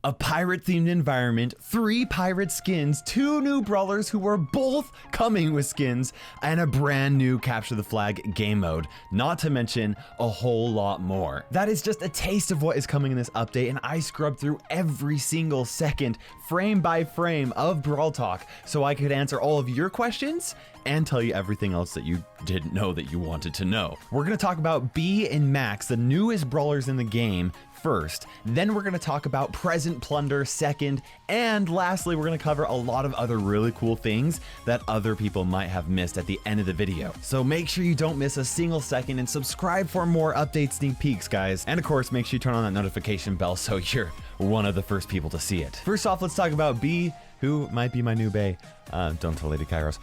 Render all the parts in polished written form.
a pirate-themed environment, 3 pirate skins, 2 new brawlers who are both coming with skins, and a brand new Capture the Flag game mode, not to mention a whole lot more. That is just a taste of what is coming in this update, and I scrubbed through every single second, frame by frame of Brawl Talk, so I could answer all of your questions and tell you everything else that you didn't know that you wanted to know. We're gonna talk about Bea and Max, the newest brawlers in the game, first. Then we're gonna talk about Present Plunder second, and lastly, we're gonna cover a lot of other really cool things that other people might have missed at the end of the video. So make sure you don't miss a single second and subscribe for more update sneak peeks, guys. And of course, make sure you turn on that notification bell so you're one of the first people to see it. First off, let's talk about Bea, who might be my new bae. Don't tell Lady Kairos.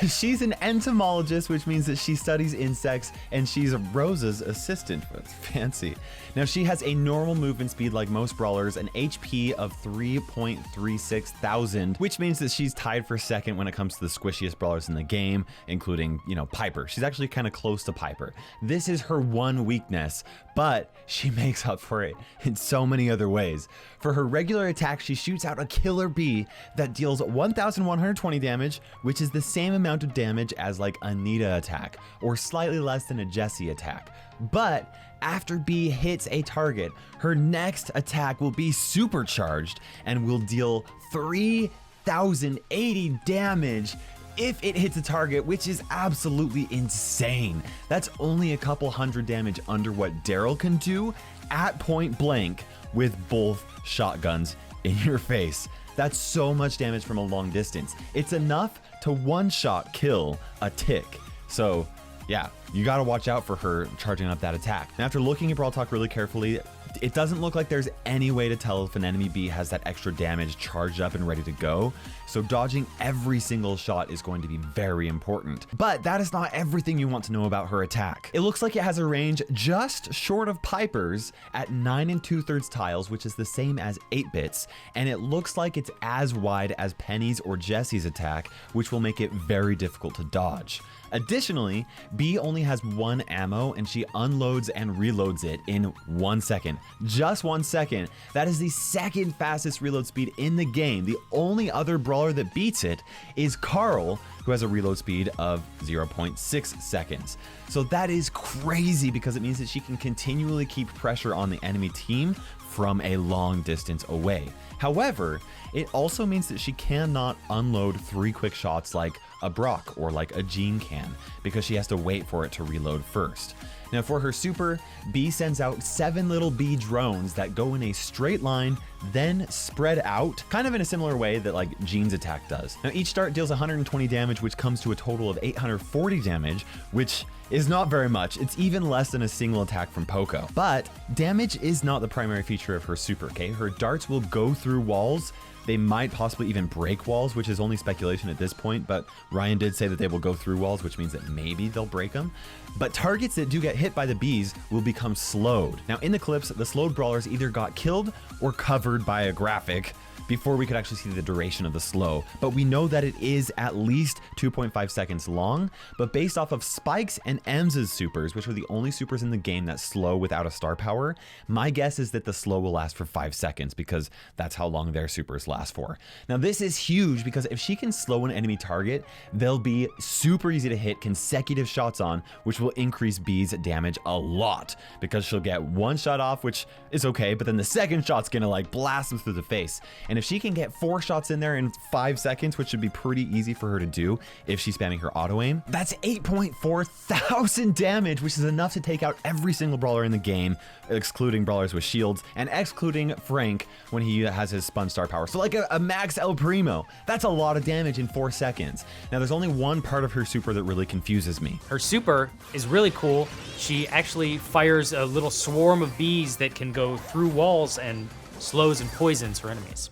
She's an entomologist, which means that she studies insects, and she's Rosa's assistant. That's fancy. Now, she has a normal movement speed like most brawlers, an HP of 3.36 thousand, which means that she's tied for second when it comes to the squishiest brawlers in the game, including, you know, Piper. She's actually kind of close to Piper. This is her one weakness, but she makes up for it in so many other ways. For her regular attack, she shoots out a killer bee that deals 1,120 damage, which is the same amount of damage as like a Nita attack, or slightly less than a Jessie attack. But after Bea hits a target, her next attack will be supercharged and will deal 3,080 damage if it hits a target, which is absolutely insane. That's only a couple hundred damage under what Daryl can do at point blank with both shotguns in your face. That's so much damage from a long distance. It's enough to one-shot kill a tick. So yeah, you gotta watch out for her charging up that attack. And after looking at Brawl Talk really carefully, it doesn't look like there's any way to tell if an enemy Bea has that extra damage charged up and ready to go. So dodging every single shot is going to be very important. But that is not everything you want to know about her attack. It looks like it has a range just short of Piper's at 9 2/3 tiles, which is the same as 8 bits. And it looks like it's as wide as Penny's or Jessie's attack, which will make it very difficult to dodge. Additionally, Bea only has 1 ammo, and she unloads and reloads it in 1 second. Just 1 second. That is the second fastest reload speed in the game. The only other brawler that beats it is Carl, who has a reload speed of 0.6 seconds. So that is crazy because it means that she can continually keep pressure on the enemy team from a long distance away. However, it also means that she cannot unload 3 quick shots like a Brock or like a Jean can, because she has to wait for it to reload first. Now for her super, Bea sends out 7 little bee drones that go in a straight line, then spread out, kind of in a similar way that like Jean's attack does. Now each start deals 120 damage, which comes to a total of 840 damage, which is not very much. It's even less than a single attack from POCO. But damage is not the primary feature of her super, okay? Her darts will go through walls. They might possibly even break walls, which is only speculation at this point, but Ryan did say that they will go through walls, which means that maybe they'll break them. But targets that do get hit by the bees will become slowed. Now in the clips, the slowed brawlers either got killed or covered by a graphic before we could actually see the duration of the slow, but we know that it is at least 2.5 seconds long. But based off of Spike's and Ems's supers, which are the only supers in the game that slow without a star power, my guess is that the slow will last for 5 seconds because that's how long their supers last for. Now this is huge because if she can slow an enemy target, they'll be super easy to hit consecutive shots on, which will increase Bea's damage a lot because she'll get 1 shot off, which is okay, but then the second shot's gonna like blast them through the face. And if she can get 4 shots in there in 5 seconds, which should be pretty easy for her to do if she's spamming her auto aim, that's 8.4 thousand damage, which is enough to take out every single brawler in the game, excluding brawlers with shields and excluding Frank when he has his spun star power. So like a Max El Primo, that's a lot of damage in 4 seconds. Now there's only one part of her super that really confuses me. Her super is really cool. She actually fires a little swarm of bees that can go through walls and slows and poisons her enemies.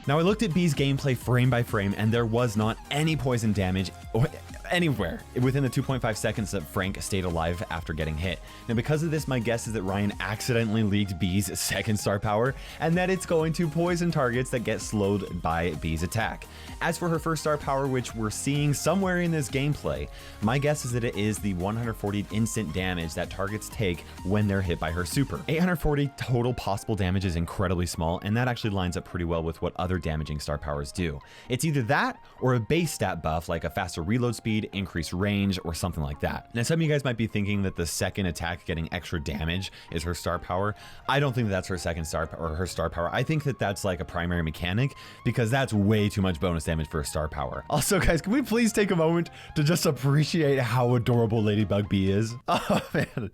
Now I looked at Bea's gameplay frame by frame, and there was not any poison damage anywhere within the 2.5 seconds that Frank stayed alive after getting hit. Now, because of this, my guess is that Ryan accidentally leaked Bea's second star power, and that it's going to poison targets that get slowed by Bea's attack. As for her first star power, which we're seeing somewhere in this gameplay, my guess is that it is the 140 instant damage that targets take when they're hit by her super. 840 total possible damage is incredibly small, and that actually lines up pretty well with what other damaging star powers do. It's either that or a base stat buff like a faster reload speed, increased range, or something like that. Now, some of you guys might be thinking that the second attack getting extra damage is her star power. I don't think that's her second star or her star power. I think that that's like a primary mechanic, because that's way too much bonus damage for a star power. Also, guys, can we please take a moment to just appreciate how adorable Ladybug Bee is? Oh man.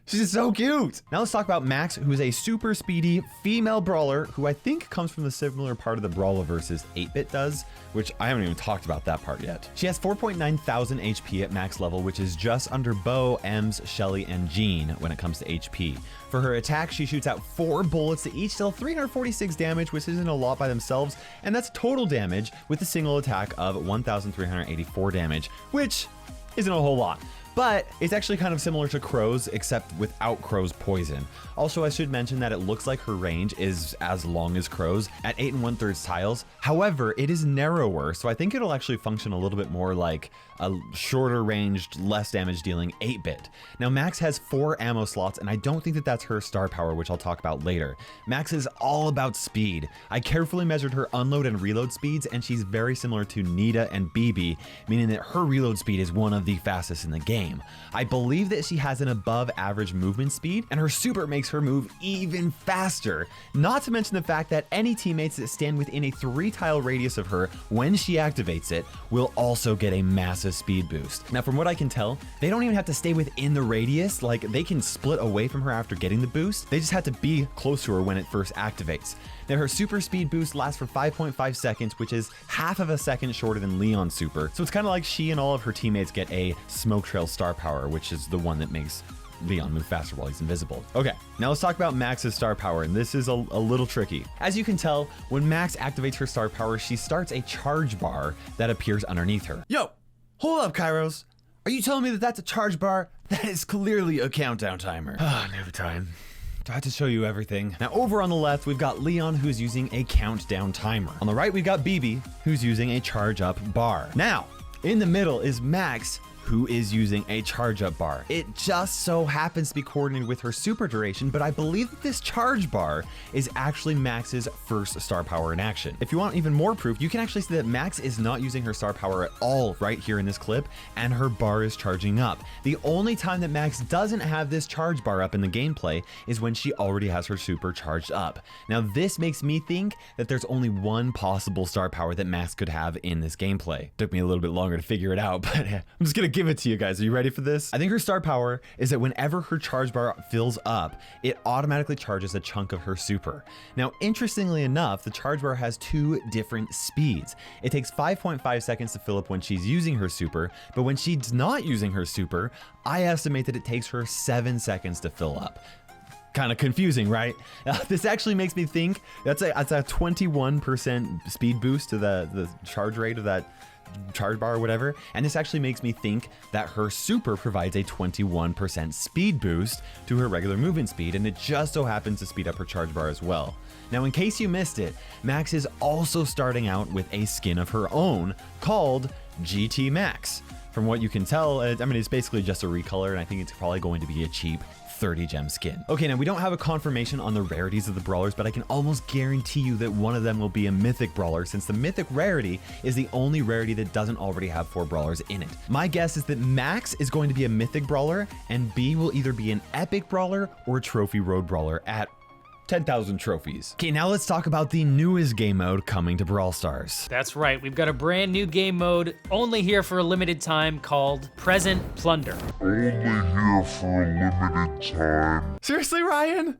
She's so cute. Now let's talk about Max, who's a super speedy female brawler who I think comes from the similar part of the Brawliverse 8-Bit does, which I haven't even talked about that part yet. She has 4.9 thousand HP at max level, which is just under Bo, Ems, Shelly, and Jean when it comes to HP. For her attack, she shoots out 4 bullets that each deal 346 damage, which isn't a lot by themselves, and that's total damage with a single attack of 1,384 damage, which isn't a whole lot. But it's actually kind of similar to Crow's, except without Crow's poison. Also, I should mention that it looks like her range is as long as Crow's at 8 1/3 tiles. However, it is narrower, so I think it'll actually function a little bit more like a shorter ranged, less damage dealing 8-bit. Now, Max has 4 ammo slots, and I don't think that that's her star power, which I'll talk about later. Max is all about speed. I carefully measured her unload and reload speeds, and she's very similar to Nita and BB, meaning that her reload speed is one of the fastest in the game. I believe that she has an above average movement speed, and her super makes her move even faster. Not to mention the fact that any teammates that stand within a 3-tile radius of her when she activates it will also get a massive speed boost. Now, from what I can tell, they don't even have to stay within the radius. Like, they can split away from her after getting the boost. They just have to be close to her when it first activates. Now, her super speed boost lasts for 5.5 seconds, which is half of a second shorter than Leon's super. So it's kind of like she and all of her teammates get a smoke trail star power, which is the one that makes Leon move faster while he's invisible. Okay, now let's talk about Max's star power, and this is a little tricky. As you can tell, when Max activates her star power, she starts a charge bar that appears underneath her. Yo, hold up, Kairos. Are you telling me that that's a charge bar? That is clearly a countdown timer. Ah, no time. I had to show you everything. Now, over on the left, we've got Leon, who's using a countdown timer. On the right, we've got BB, who's using a charge up bar. Now, in the middle is Max, who is using a charge up bar. It just so happens to be coordinated with her super duration, but I believe that this charge bar is actually Max's first star power in action. If you want even more proof, you can actually see that Max is not using her star power at all right here in this clip, and her bar is charging up. The only time that Max doesn't have this charge bar up in the gameplay is when she already has her super charged up. Now, this makes me think that there's only one possible star power that Max could have in this gameplay. Took me a little bit longer to figure it out, but I'm just gonna give it to you guys. Are you ready for this? I think her star power is that whenever her charge bar fills up, it automatically charges a chunk of her super. Now, interestingly enough, the charge bar has 2 different speeds. It takes 5.5 seconds to fill up when she's using her super, but when she's not using her super, I estimate that it takes her 7 seconds to fill up. Kind of confusing, right? This actually makes me think that's a 21% speed boost to the charge rate of that charge bar or whatever, and this actually makes me think that her super provides a 21% speed boost to her regular movement speed, and it just so happens to speed up her charge bar as well. Now, in case you missed it, Max is also starting out with a skin of her own called GT Max. From what you can tell, I mean, it's basically just a recolor, and I think it's probably going to be a cheap 30 gem skin. Okay, now we don't have a confirmation on the rarities of the brawlers, but I can almost guarantee you that one of them will be a mythic brawler, since the mythic rarity is the only rarity that doesn't already have 4 brawlers in it. My guess is that Max is going to be a mythic brawler, and B will either be an epic brawler or a trophy road brawler at 10,000 trophies. Okay, now let's talk about the newest game mode coming to Brawl Stars. That's right, we've got a brand new game mode, only here for a limited time, called Present Plunder. Only here for a limited time. Seriously, Ryan?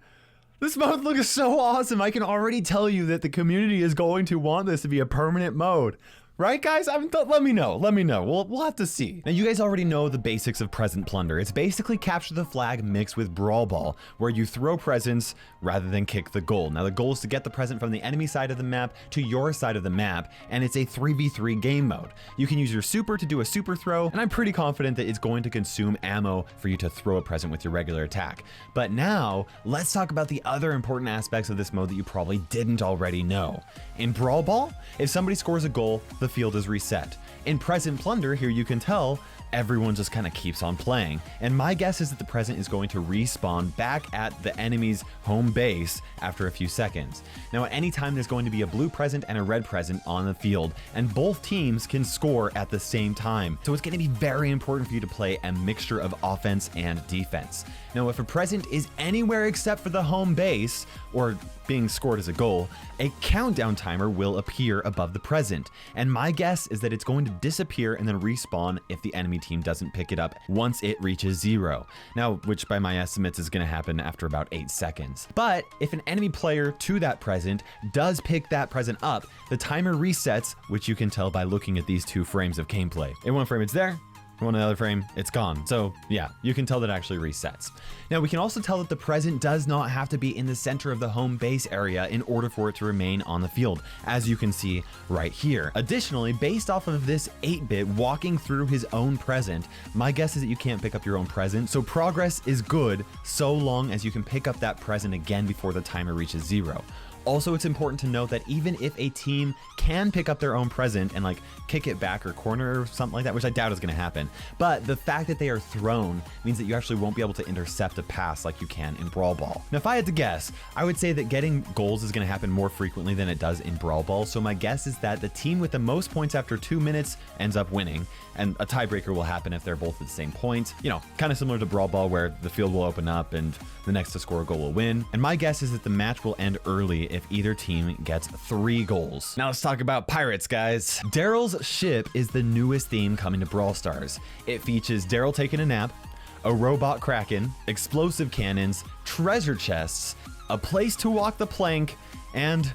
This mode looks so awesome. I can already tell you that the community is going to want this to be a permanent mode. Right, guys? Let me know. We'll have to see. Now, you guys already know the basics of Present Plunder. It's basically capture the flag mixed with Brawl Ball, where you throw presents rather than kick the goal. Now, the goal is to get the present from the enemy side of the map to your side of the map, and it's a 3v3 game mode. You can use your super to do a super throw, and I'm pretty confident that it's going to consume ammo for you to throw a present with your regular attack. But now, let's talk about the other important aspects of this mode that you probably didn't already know. In Brawl Ball, if somebody scores a goal, the field is reset. In Present Plunder, here you can tell, everyone just kind of keeps on playing. And my guess is that the present is going to respawn back at the enemy's home base after a few seconds. Now, at any time, there's going to be a blue present and a red present on the field, and both teams can score at the same time. So it's going to be very important for you to play a mixture of offense and defense. Now, if a present is anywhere except for the home base, or being scored as a goal, a countdown timer will appear above the present. And my guess is that it's going to disappear and then respawn if the enemy team doesn't pick it up once it reaches 0. Now, which by my estimates is going to happen after about 8 seconds. But if an enemy player to that present does pick that present up, the timer resets, which you can tell by looking at these 2 frames of gameplay. In one frame, it's there. On another frame, it's gone. So yeah, you can tell that it actually resets. Now, we can also tell that the present does not have to be in the center of the home base area in order for it to remain on the field, as you can see right here. Additionally, based off of this 8-bit walking through his own present, my guess is that you can't pick up your own present, so progress is good so long as you can pick up that present again before the timer reaches 0. Also, it's important to note that even if a team can pick up their own present and like kick it back or corner or something like that, which I doubt is going to happen, but the fact that they are thrown means that you actually won't be able to intercept a pass like you can in Brawl Ball. Now, if I had to guess, I would say that getting goals is going to happen more frequently than it does in Brawl Ball. So my guess is that the team with the most points after 2 minutes ends up winning, and a tiebreaker will happen if they're both at the same point. You know, kind of similar to Brawl Ball, where the field will open up and the next to score a goal will win. And my guess is that the match will end early if either team gets 3 goals. Now let's talk about pirates, guys. Daryl's ship is the newest theme coming to Brawl Stars. It features Daryl taking a nap, a robot kraken, explosive cannons, treasure chests, a place to walk the plank, and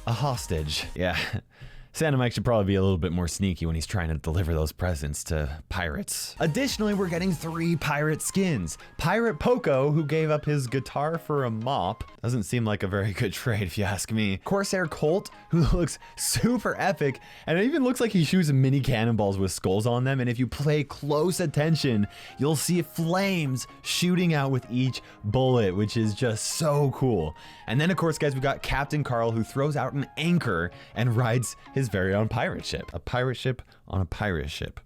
a hostage. Yeah. Santa Mike should probably be a little bit more sneaky when he's trying to deliver those presents to pirates. Additionally, we're getting 3 pirate skins. Pirate POCO, who gave up his guitar for a mop. Doesn't seem like a very good trade if you ask me. CORSAIR COLT, who looks super epic, and it even looks like he shoots mini cannonballs with skulls on them, and if you pay close attention, you'll see flames shooting out with each bullet, which is just so cool. And then of course, guys, we've got Captain Carl, who throws out an anchor and rides his very own pirate ship. A pirate ship on a pirate ship.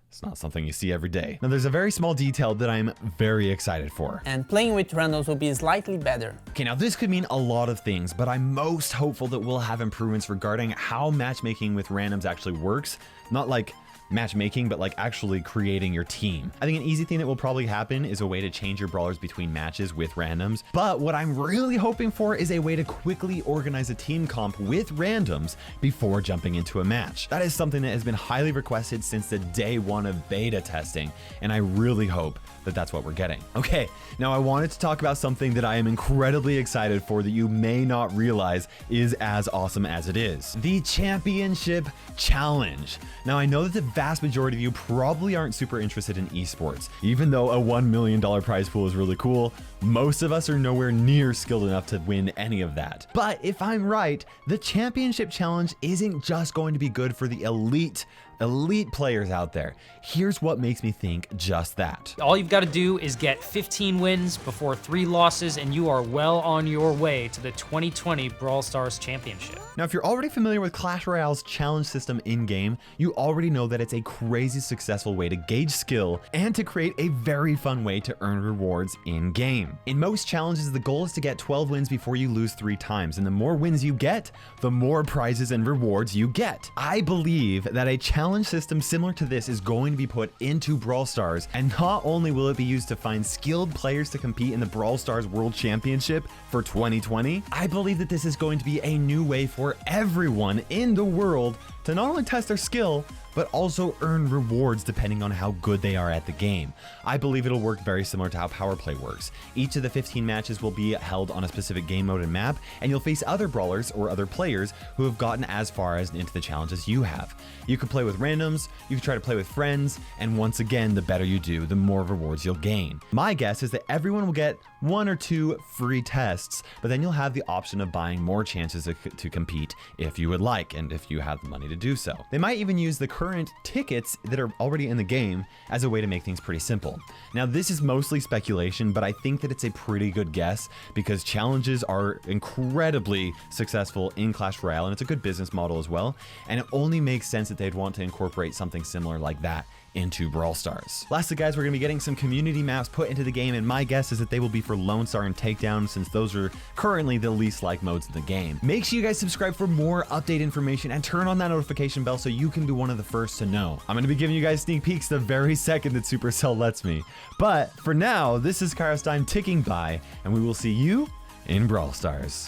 It's not something you see every day. Now, there's a very small detail that I'm very excited for. And playing with randoms will be slightly better. Okay, now this could mean a lot of things, but I'm most hopeful that we'll have improvements regarding how matchmaking with randoms actually works. Not like matchmaking, but like actually creating your team. I think an easy thing that will probably happen is a way to change your brawlers between matches with randoms. But what I'm really hoping for is a way to quickly organize a team comp with randoms before jumping into a match. That is something that has been highly requested since the day 1 of beta testing, and I really hope that that's what we're getting. Okay, now I wanted to talk about something that I am incredibly excited for that you may not realize is as awesome as it is. The Championship Challenge. Now, I know that the vast majority of you probably aren't super interested in esports. Even though a $1 million prize pool is really cool, most of us are nowhere near skilled enough to win any of that. But if I'm right, the Championship Challenge isn't just going to be good for the elite players out there. Here's what makes me think just that. All you've got to do is get 15 wins before 3 losses, and you are well on your way to the 2020 Brawl Stars Championship. Now, if you're already familiar with Clash Royale's challenge system in-game, you already know that it's a crazy successful way to gauge skill and to create a very fun way to earn rewards in-game. In most challenges, the goal is to get 12 wins before you lose 3 times, and the more wins you get, the more prizes and rewards you get. I believe that a challenge system similar to this is going to be put into Brawl Stars, and not only will it be used to find skilled players to compete in the Brawl Stars World Championship for 2020, I believe that this is going to be a new way for everyone in the world to not only test their skill, but also earn rewards depending on how good they are at the game. I believe it'll work very similar to how Power Play works. Each of the 15 matches will be held on a specific game mode and map, and you'll face other brawlers or other players who have gotten as far as into the challenges you have. You can play with randoms, you can try to play with friends, and once again, the better you do, the more rewards you'll gain. My guess is that everyone will get 1 or 2 free tests, but then you'll have the option of buying more chances to compete if you would like, and if you have the money to do so. They might even use the current tickets that are already in the game as a way to make things pretty simple. Now, this is mostly speculation, but I think that it's a pretty good guess because challenges are incredibly successful in Clash Royale, and it's a good business model as well, and it only makes sense that they'd want to incorporate something similar like that into Brawl Stars. Lastly, guys, we're going to be getting some community maps put into the game, and my guess is that they will be for Lone Star and Takedown, since those are currently the least liked modes in the game. Make sure you guys subscribe for more update information and turn on that notification bell so you can be one of the first to know. I'm going to be giving you guys sneak peeks the very second that Supercell lets me. But for now, this is KairosTime ticking by, and we will see you in Brawl Stars.